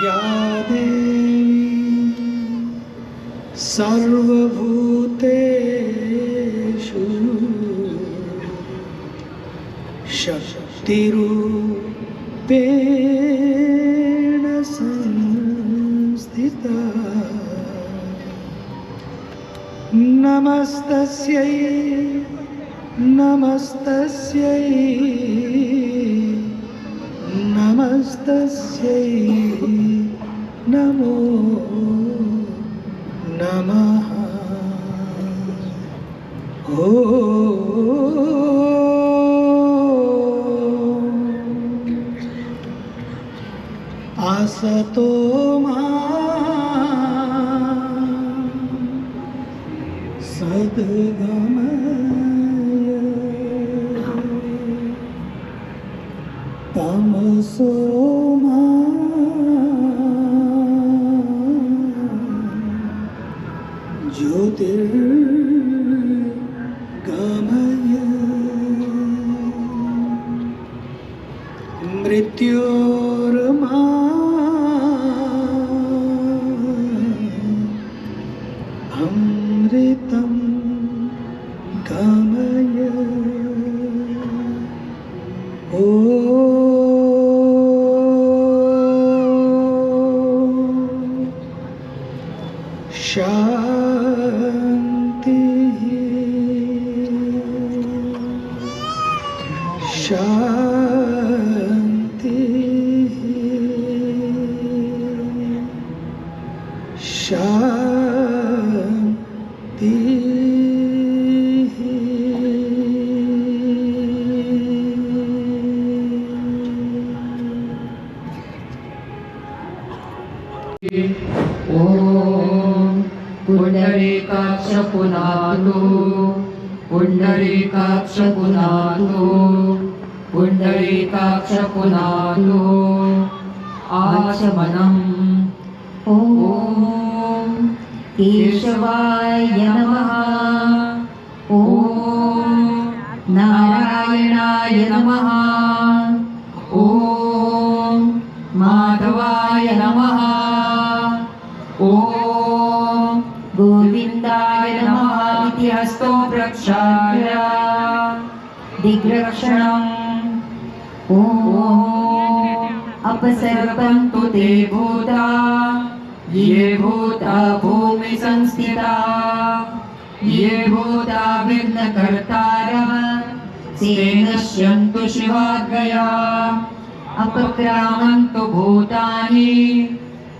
या देवी सर्वभूतेषु शक्तिरूपेण संस्थिता नमस्तस्यै नमस्तस्यै नमस्तस्यै नमो नमः। आसतो मा सद्गमय तमसो मा ज्योतिर्गमय मृत्योर्मा अमृतं गमय। शांति शांति शांति। ओम पुंडरीकाक्ष पुनातु पुंडरीकाक्ष पुनातु पुंडरीकाक्ष पुनातु आचमनम्। ओम केशवाय नमः। ओम नारायणाय नमः। ओम माधवाय नमः। ओम गोविंदाय नमः इति हस्तो प्रक्षाल्य दिग्रक्षणम्। ओम अपसर्पन्तु ते भूता ये भूता भूमि संस्थिता ये भूता विघ्नकर्तारः ते नश्यन्तु शिवाज्ञया अपक्रामन्तु भूतानि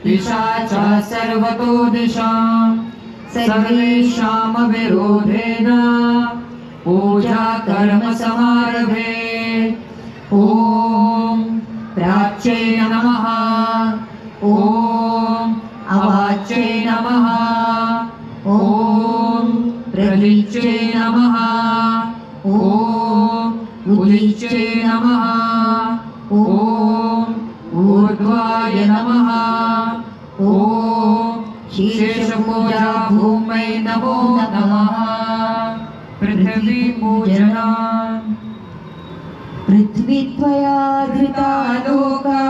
पिशाचा सर्वतो दिशां सर्वेषामविरोधेन पूजा कर्म समारभे। ओम प्राच्यै नमः। ओम अवाच्यै नमः। ओम प्रलीच्यै नमः। ओम उदीच्यै नमः। ओम ऊर्ध्वाय नमः। ओम शेषपूजा भूमै नमो नमः। पृथ्वी पूजना पृथ्वी त्वया धृता लोका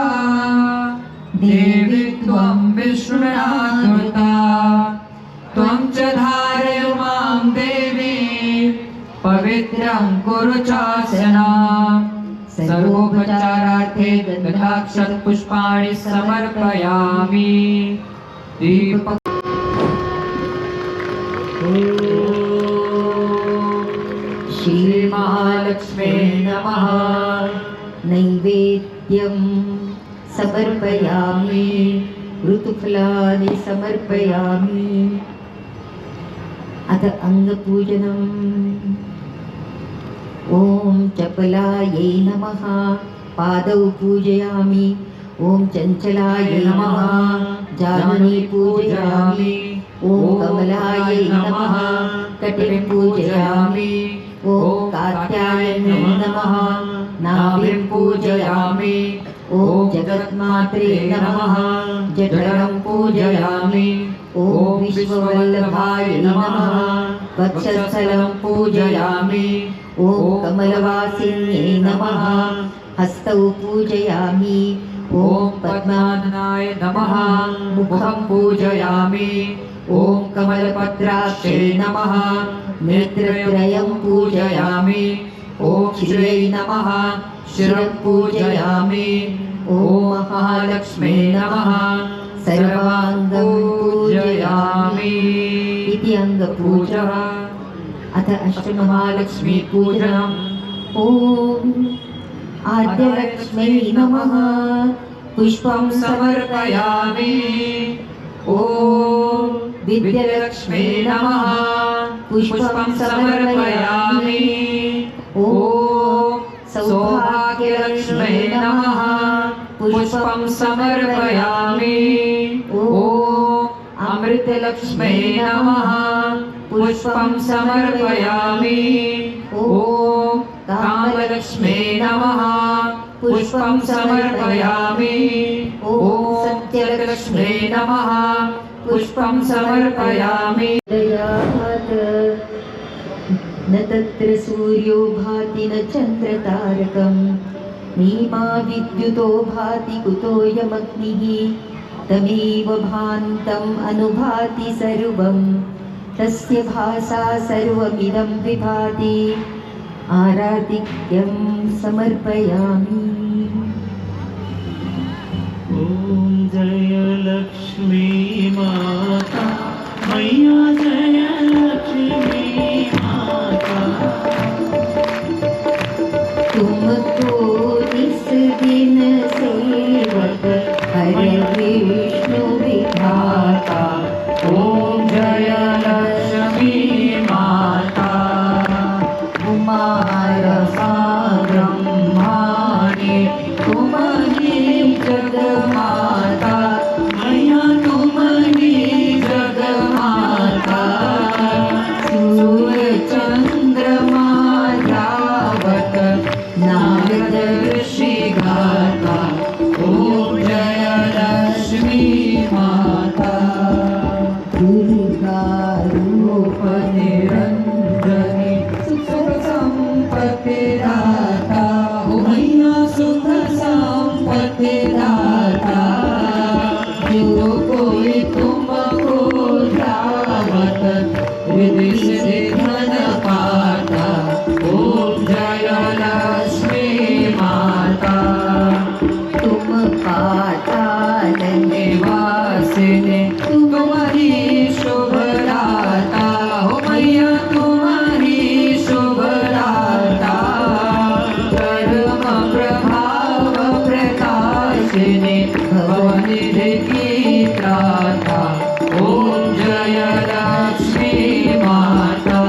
देवी त्वं विष्णुराधृता त्वं च धारय मां देवी पवित्रं कुरु चासनाम्। सर्वोपचारार्थे गन्धाक्षतपुष्पाणि समर्पयामि। दीपक श्री महालक्ष्मी नमः। नैवेद्यं समर्पयामि ऋतुफलानि समर्पयामि। अथ अंगपूजनम्। ओम चपलायै नमः पादौ पूजयामि। ओम चंचलायै नमः जानुनी पूजयामि। ओम कमलायै नमः कटिं पूजयामि। ओम कात्यायनै नमः नाभिं पूजयामि। ओम जगन्मात्रे नमः जठरं पूजयामि। ओम विश्ववल्लभाय नमः वक्षस्थलं पूजयामि। ओम कमलवासिन्यै नमः हस्तौ पूजयामि। ॐ पद्माननाय नमः मुखं पूजयामि ॐ कमलपत्राक्षै नमः नेत्रत्रयं पूजयामि ॐ श्रियै नमः शिरं पूजयामि ॐ महालक्ष्मी नमः सर्वाङ्गं पूजयामि इति अङ्गपूजा। अथ अष्टमहालक्ष्मी पूजनम् ॐ आद्यलक्ष्मै नमः पुष्पं समर्पयामि ॐ विद्यालक्ष्मै नमः पुष्पं समर्पयामि ॐ सौभाग्यलक्ष्मै नमः पुष्पं समर्पयामि ॐ अमृतलक्ष्मै नमः पुष्पं समर्पयामि ॐ कामलक्ष्मै नमः पुष्पं समर्पयामि ॐ सत्यलक्ष्मै नमः पुष्पं समर्पयामि। न तत्र सूर्यो भाति न चन्द्रतारकं नीमा विद्युतो भाति कुतोऽयमग्निः तमेव भान्तम् अनुभाति सर्वं तस्य भासा सर्वमिदं विभाति आराधिक्यं समर्पयामि। ॐ जय लक्ष्मी माता मैया जय लक्ष्मी माता। तुमको इस दिन सेवक हरे विष्णु विधाता ॐ जय लक्ष्मी माता कुमारसा ब्रह्माणि तुम्हारी जगमाता मैया तुम्हारी जगमाता। सूर्य चंद्रमा रावत नारद ऋषि गाता ॐ जय लक्ष्मी माता। दुर्गा रूप निरंजनी सुख संपत्ति दाता ओ मैया सुख संपत्ति दाता। जो कोई तुमको ध्यावत रिद्धि सिद्धि धन पाता ॐ जय लक्ष्मी माता। तुम पाताल निवासिनी तुम्हारी शुभ दाता हो मैया तुम्हारी शुभ दाता। कर्म प्रभाव प्रकाशिनी भवनिधि की त्राता ॐ जय लक्ष्मी माता।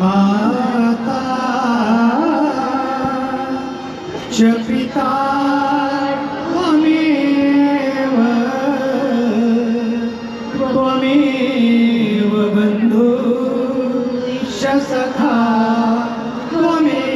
माता च पिता त्वमेव त्वमेव बन्धुश्च सखा त्वमेव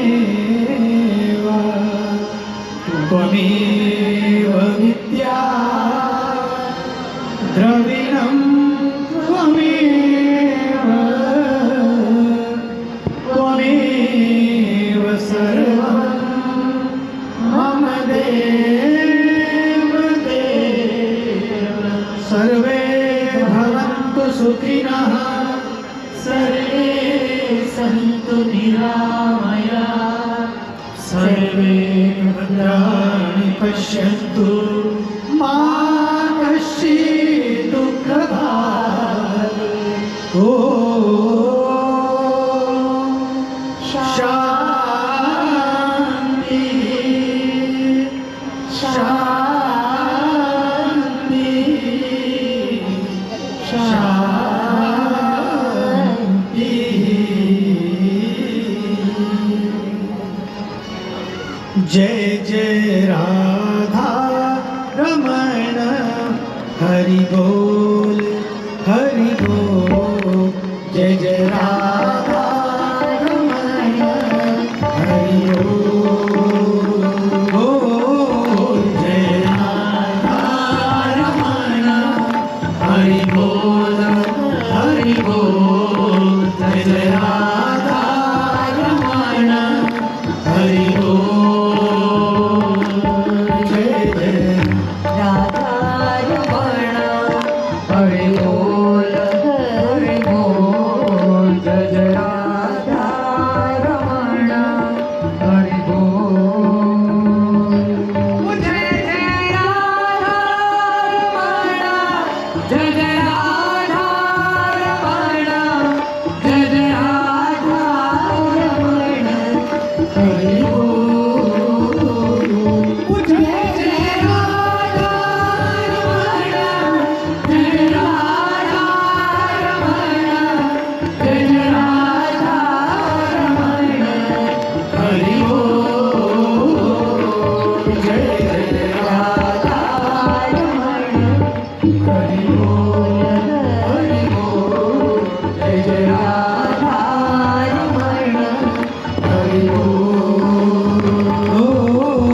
तु निरामया सर्वे भद्राणि पश्यन्तु मा कश्चित् दुःखभाग् ॐ शान्ति शान्ति शान्ति। जय जय राधा रमण हरि बोल हरि बोल। जय जय राधा रमण हरि बोल। जय राधा रमण हरि बोल हरि बोल। जय जय राधा रमण हरि बोल। जय जय राधा रमण हरि बोल हरि बोल। जय जय राधा रमण हरि बोल। जय जय राधा रमण जय जय राधा रमण जय जय राधा रमण हरि बोल। जय जय राधा रमण जय राधा रमण जय जय राधा रमण हरि बोल। जय जय राधा रमण हरि बोल हरि बोल। जय जय राधा रमण हरि बोल।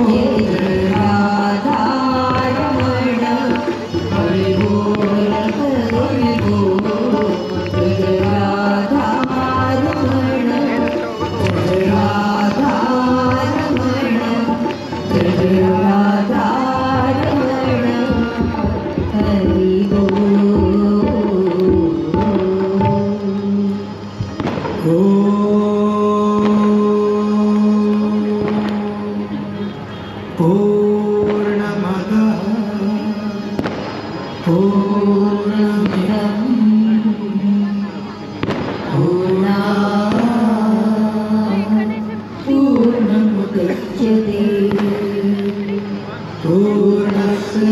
जय जय राधा रमण हरि बोल हरि बोल। जय जय राधा रमण जय राधा रमण जय जय राधा रमण हरि पूर्णमदः पूर्णमिदं पूर्णमुदच्यते पूर्णस्य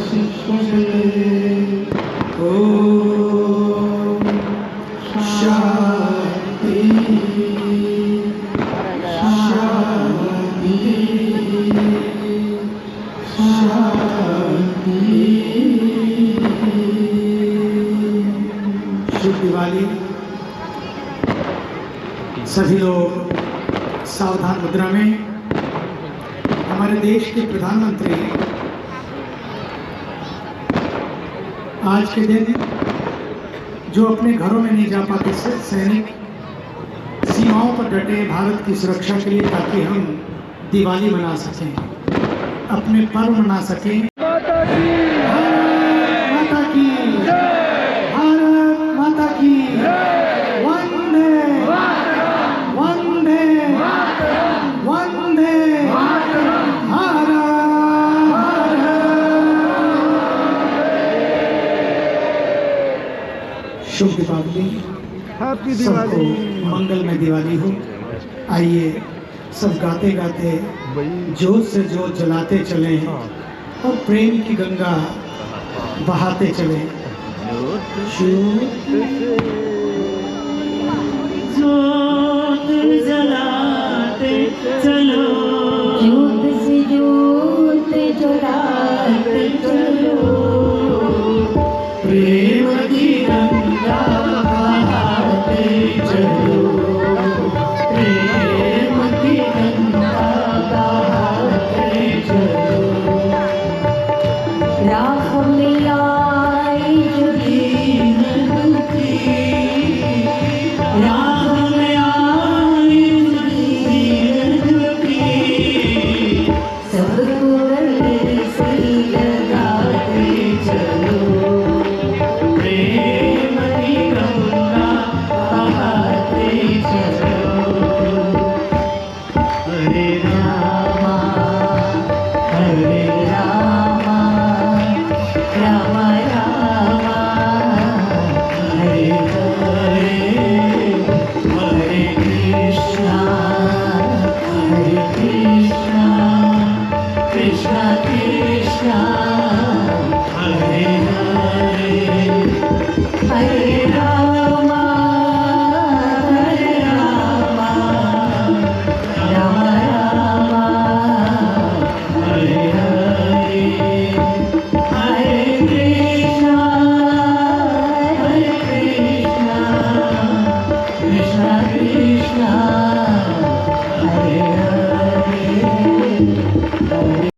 पूर्णमेवावशिष्यते। ॐ शान्ति शान्ति शान्ति। शुभ दिवाली। सभी लोग सावधान मुद्रा में। हमारे देश के प्रधानमंत्री आज के दिन जो अपने घरों में नहीं जा पाते सैनिक सीमाओं पर डटे भारत की सुरक्षा के लिए, ताकि हम दिवाली मना सकें, अपने पर्व मना सकें। भारत माता की भारत माता की वंदे वंदे वंदे शुभ दीपावली। सबको मंगलमय दिवाली हो। आइए सब गाते गाते जोत से जोत जलाते चलें और प्रेम की गंगा बहाते चलें। जोत जलाते चलो जोत से जोत जलाते चलो प्रेम की गंगा बहाते चलो प्रेम की गंगा बहाते चलो। राह में आई जो दीन दुखी, राह में आई कृष्णा